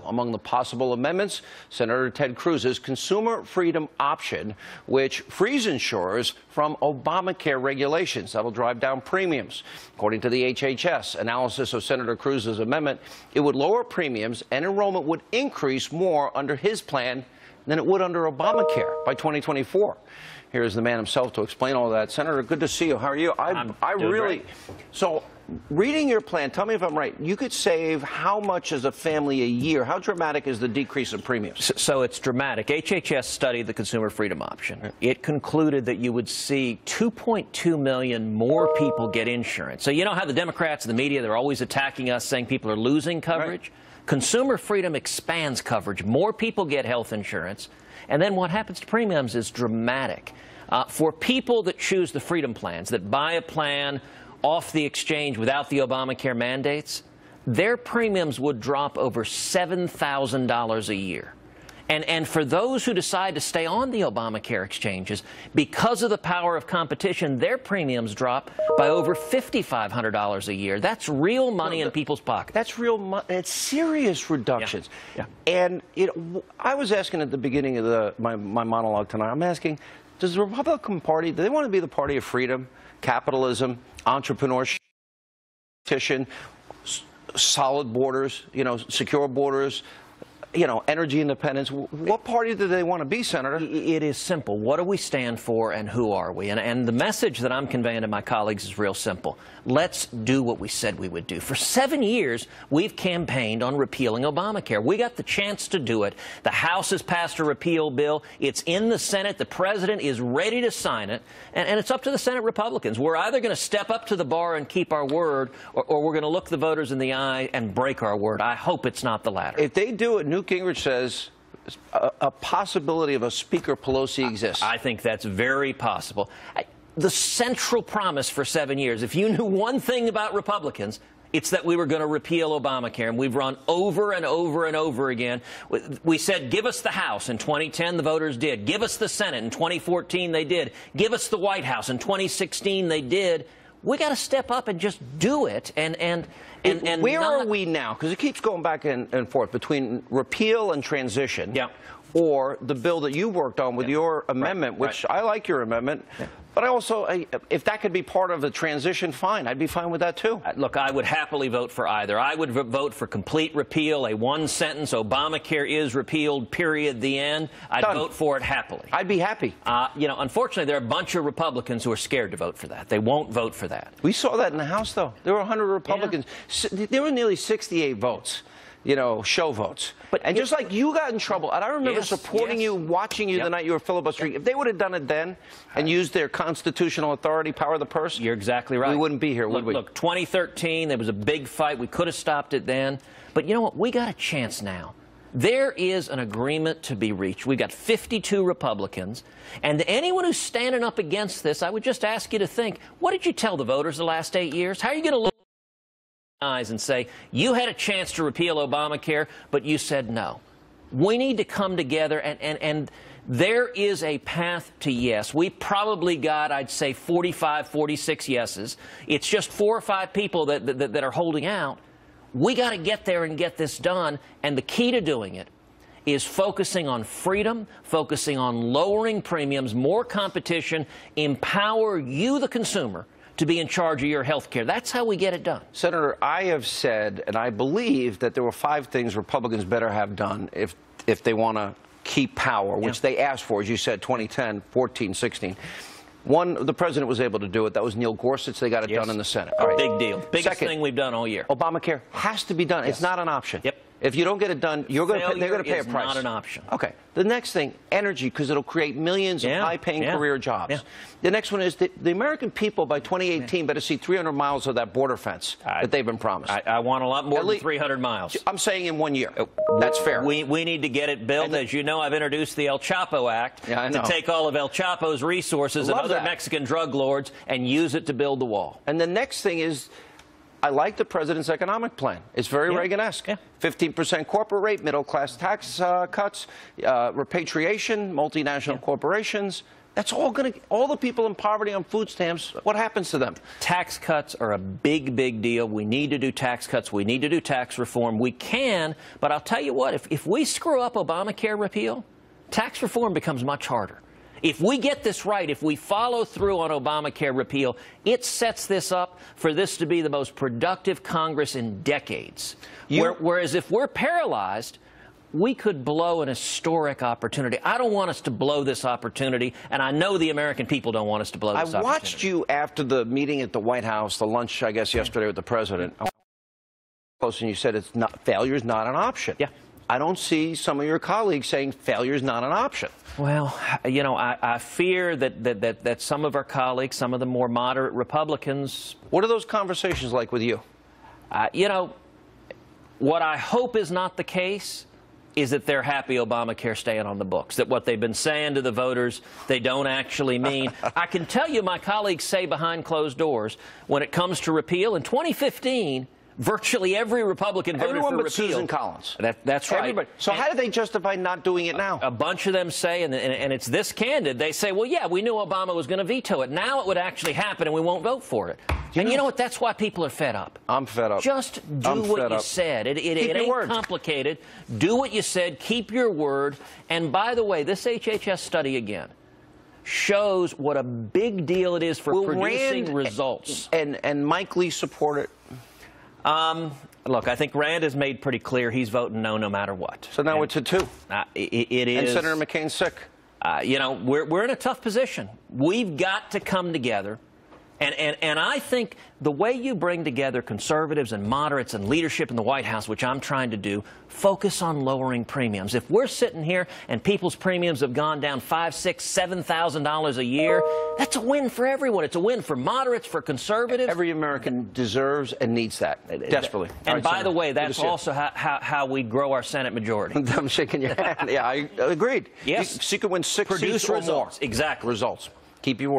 Among the possible amendments, Senator Ted Cruz's consumer freedom option, which frees insurers from Obamacare regulations. That'll drive down premiums. According to the HHS analysis of Senator Cruz's amendment, it would lower premiums and enrollment would increase more under his plan than it would under Obamacare by 2024. Here's the man himself to explain all that. Senator, good to see you. How are you? I really. So, reading your plan, tell me if I'm right. You could save how much as a family a year? How dramatic is the decrease in premiums? So it's dramatic. HHS studied the consumer freedom option. It concluded that you would see 2.2 million more people get insurance. So you know how the Democrats and the media, they're always attacking us, saying people are losing coverage? Right. Consumer freedom expands coverage. More people get health insurance. And then what happens to premiums is dramatic. For people that choose the freedom plans, that buy a plan off the exchange without the Obamacare mandates, their premiums would drop over $7,000 a year. And for those who decide to stay on the Obamacare exchanges, because of the power of competition, their premiums drop by over $5,500 a year. That's real money in people's pockets. That's real money. It's serious reductions. Yeah. And I was asking at the beginning of my monologue tonight, I'm asking, does the Republican Party, do they want to be the party of freedom, capitalism, entrepreneurship, solid borders, secure borders, energy independence? What party do they want to be, Senator? It is simple. What do we stand for and who are we? And the message that I'm conveying to my colleagues is real simple. Let's do what we said we would do. For 7 years, we've campaigned on repealing Obamacare. We got the chance to do it. The House has passed a repeal bill. It's in the Senate. The President is ready to sign it. And it's up to the Senate Republicans. We're either going to step up to the bar and keep our word, or we're going to look the voters in the eye and break our word. I hope it's not the latter. If they do it, Newt Gingrich says a possibility of a Speaker Pelosi exists. I think that's very possible. The central promise for 7 years, if you knew one thing about Republicans, it's that we were going to repeal Obamacare, and we've run over and over and over again. We said, give us the House. In 2010, the voters did. Give us the Senate. In 2014, they did. Give us the White House. In 2016, they did. We got to step up and just do it. And where are we now? Because it keeps going back and forth between repeal and transition. Yeah. Or the bill that you worked on with your amendment, which I like your amendment. Yeah. But I also, if that could be part of the transition, fine. I'd be fine with that, too. Look, I would happily vote for either. I would vote for complete repeal, a one-sentence, Obamacare is repealed, period, the end. I'd vote for it happily. I'd be happy. Unfortunately, there are a bunch of Republicans who are scared to vote for that. They won't vote for that. We saw that in the House, though. There were 100 Republicans. Yeah. There were nearly 68 votes. Show votes. And just like you got in trouble, and I remember supporting you, watching you the night you were filibustering. If they would have done it then and used their constitutional authority, power of the purse, you're exactly right. We wouldn't be here, would we? Look, 2013, there was a big fight. We could have stopped it then. But you know what? We got a chance now. There is an agreement to be reached. We've got 52 Republicans. And to anyone who's standing up against this, I would just ask you to think, what did you tell the voters the last 8 years? How are you going to look eyes and say, you had a chance to repeal Obamacare, but you said no? We need to come together, and there is a path to yes. We probably got, I'd say, 45, 46 yeses. It's just 4 or 5 people that are holding out. We got to get there and get this done, and the key to doing it is focusing on freedom, focusing on lowering premiums, more competition, empower you, the consumer, to be in charge of your health care. That's how we get it done. Senator, I have said, and I believe, that there were 5 things Republicans better have done if they want to keep power, which they asked for, as you said, 2010, 14, 16. One, the president was able to do it. That was Neil Gorsuch. They got it done in the Senate. All right. Big deal. Biggest thing we've done all year. Obamacare has to be done. It's not an option. Yep. If you don't get it done, they're going to pay a price. Not an option. Okay. The next thing, energy, because it'll create millions of high-paying career jobs. Yeah. The next one is the American people by 2018 better see 300 miles of that border fence that they've been promised. I want a lot more than 300 miles. I'm saying in 1 year. That's fair. We need to get it built. As you know, I've introduced the El Chapo Act to take all of El Chapo's resources and other Mexican drug lords and use it to build the wall. And the next thing is, I like the president's economic plan. It's very Reagan-esque. 15% corporate rate, middle-class tax cuts, repatriation, multinational corporations, That's all all the people in poverty on food stamps, what happens to them? Tax cuts are a big, big deal. We need to do tax cuts. We need to do tax reform. We can, but I'll tell you what, if we screw up Obamacare repeal, tax reform becomes much harder. If we get this right, if we follow through on Obamacare repeal, it sets this up for this to be the most productive Congress in decades. Whereas if we're paralyzed, we could blow an historic opportunity. I don't want us to blow this opportunity, and I know the American people don't want us to blow this opportunity. I watched you after the meeting at the White House, the lunch, I guess, yesterday with the president. And you said failure is not an option. Yeah. I don't see some of your colleagues saying failure is not an option. Well, you know, I fear that some of our colleagues, some of the more moderate Republicans... What are those conversations like with you? You know, what I hope is not the case is that they're happy Obamacare staying on the books, that what they've been saying to the voters they don't actually mean. I can tell you my colleagues say behind closed doors, when it comes to repeal, in 2015, virtually every Republican voted for repeal. Everyone but Susan Collins. That's right. Everybody. So how do they justify not doing it now? A bunch of them say, and it's this candid, they say, well, yeah, we knew Obama was going to veto it. Now it would actually happen, and we won't vote for it. And you know what? That's why people are fed up. I'm fed up. Just do what you said. It ain't complicated. Do what you said. Keep your word. And by the way, this HHS study again shows what a big deal it is for producing results. And Mike Lee support it? Look, I think Rand has made pretty clear he's voting no matter what. So now it's a 2. It is. And Senator McCain's sick. You know, we're in a tough position. We've got to come together. And I think the way you bring together conservatives and moderates and leadership in the White House, which I'm trying to do, focus on lowering premiums. If we're sitting here and people's premiums have gone down $5,000, $6,000, $7,000 a year, that's a win for everyone. It's a win for moderates, for conservatives. Every American deserves and needs that desperately. And by the way, that's also how we grow our Senate majority. I'm shaking your hand. Yeah, I agreed. Yes. You could win 6 seats or more. Exactly. Results. Keep your word.